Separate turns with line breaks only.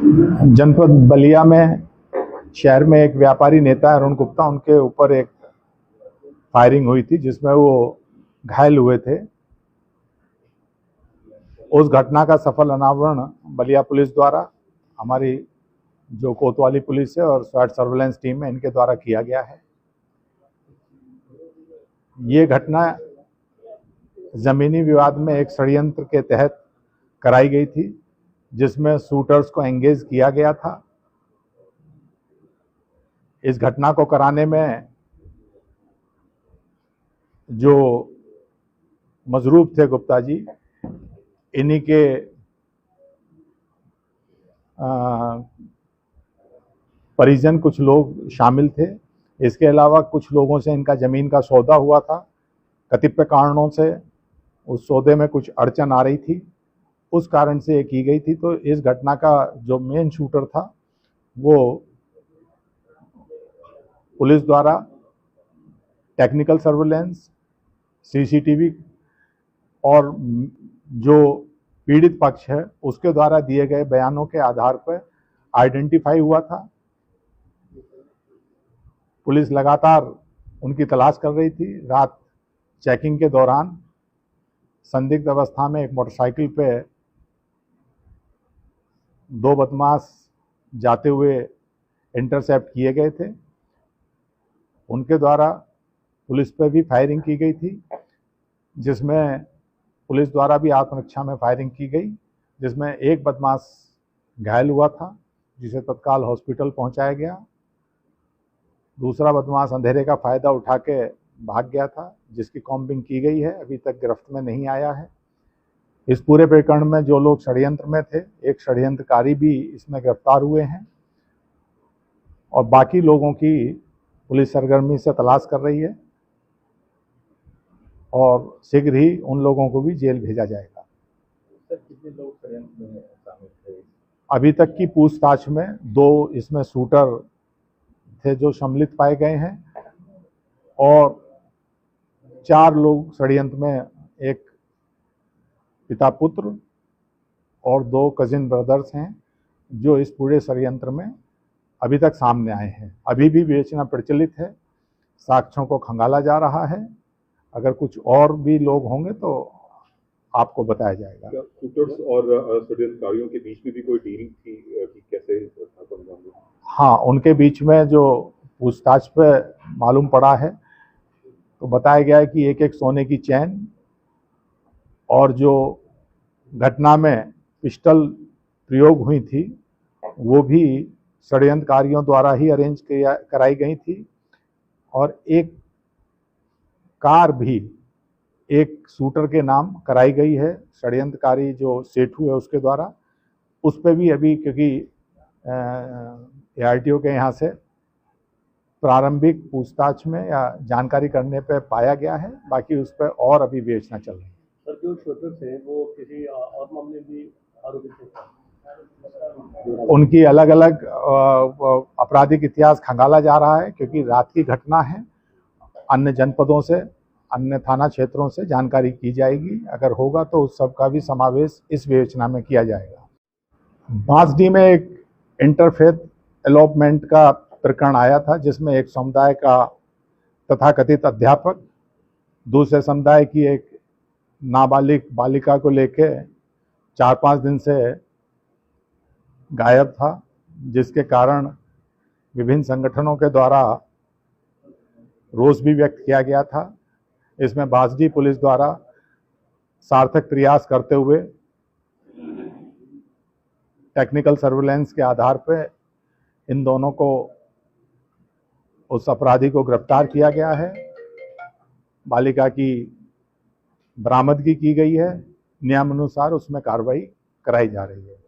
जनपद बलिया में शहर में एक व्यापारी नेता है अरुण गुप्ता, उनके ऊपर एक फायरिंग हुई थी जिसमें वो घायल हुए थे। उस घटना का सफल अनावरण बलिया पुलिस द्वारा, हमारी जो कोतवाली पुलिस है और स्वाट सर्वेलेंस टीम है, इनके द्वारा किया गया है। ये घटना जमीनी विवाद में एक षड्यंत्र के तहत कराई गई थी, जिसमें शूटर्स को एंगेज किया गया था। इस घटना को कराने में जो मजरूब थे गुप्ता जी, इन्हीं के परिजन कुछ लोग शामिल थे। इसके अलावा कुछ लोगों से इनका जमीन का सौदा हुआ था। कतिपय कारणों से उस सौदे में कुछ अड़चन आ रही थी, उस कारण से ये की गई थी। तो इस घटना का जो मेन शूटर था वो पुलिस द्वारा टेक्निकल सर्वेलेंस, सीसीटीवी और जो पीड़ित पक्ष है उसके द्वारा दिए गए बयानों के आधार पर आइडेंटिफाई हुआ था। पुलिस लगातार उनकी तलाश कर रही थी। रात चेकिंग के दौरान संदिग्ध अवस्था में एक मोटरसाइकिल पे दो बदमाश जाते हुए इंटरसेप्ट किए गए थे। उनके द्वारा पुलिस पर भी फायरिंग की गई थी, जिसमें पुलिस द्वारा भी आत्मरक्षा में फायरिंग की गई, जिसमें एक बदमाश घायल हुआ था जिसे तत्काल हॉस्पिटल पहुंचाया गया। दूसरा बदमाश अंधेरे का फायदा उठा के भाग गया था, जिसकी कॉम्बिंग की गई है, अभी तक गिरफ्त में नहीं आया है। इस पूरे प्रकरण में जो लोग षड्यंत्र में थे, एक षड्यंत्रकारी भी इसमें गिरफ्तार हुए हैं और बाकी लोगों की पुलिस सरगर्मी से तलाश कर रही है और शीघ्र ही उन लोगों को भी जेल भेजा जाएगा।
सर, कितने लोग षड्यंत्र में शामिल थे?
अभी तक की पूछताछ में 2 इसमें शूटर थे जो सम्मिलित पाए गए हैं और 4 लोग षड्यंत्र में, एक पिता पुत्र और 2 कजिन ब्रदर्स हैं जो इस पूरे षड्यंत्र में अभी तक सामने आए हैं। अभी भी विवेचना प्रचलित है, साक्ष्यों को खंगाला जा रहा है। अगर कुछ और भी लोग होंगे तो आपको बताया जाएगा।
शूटर्स और षड्यंत्रकारियों के बीच में भी कोई डील थी कि कैसे?
हाँ, उनके बीच में जो पूछताछ पे मालूम पड़ा है तो बताया गया है कि एक सोने की चैन और जो घटना में पिस्टल प्रयोग हुई थी वो भी षड्यंत्रकारियों द्वारा ही अरेंज कराई गई थी और एक कार भी एक शूटर के नाम कराई गई है, षड्यंत्रकारी जो सेठू है उसके द्वारा। उस पर भी अभी, क्योंकि ARTO के यहाँ से प्रारंभिक पूछताछ में या जानकारी करने पे पाया गया है, बाकी उस पर और अभी विवेचना चल रही है।
सर, जो शूटर थे वो किसी और मामले में आरोपित थे?
उनकी अलग अलग आपराधिक इतिहास खंगाला जा रहा है, क्योंकि रात की घटना है। अन्य जनपदों से, अन्य थाना क्षेत्रों से जानकारी की जाएगी। अगर होगा तो उस सब का भी समावेश इस विवेचना में किया जाएगा। बांसडीह में एक इंटरफेथ एलॉपमेंट का प्रकरण आया था, जिसमें एक समुदाय का तथाकथित अध्यापक दूसरे समुदाय की एक नाबालिग बालिका को लेके 4-5 दिन से गायब था, जिसके कारण विभिन्न संगठनों के द्वारा रोष भी व्यक्त किया गया था। इसमें बांसडीह पुलिस द्वारा सार्थक प्रयास करते हुए टेक्निकल सर्वेलेंस के आधार पर इन दोनों को, उस अपराधी को गिरफ्तार किया गया है। बालिका की बरामदगी की गई है, नियमानुसार उसमें कार्रवाई कराई जा रही है।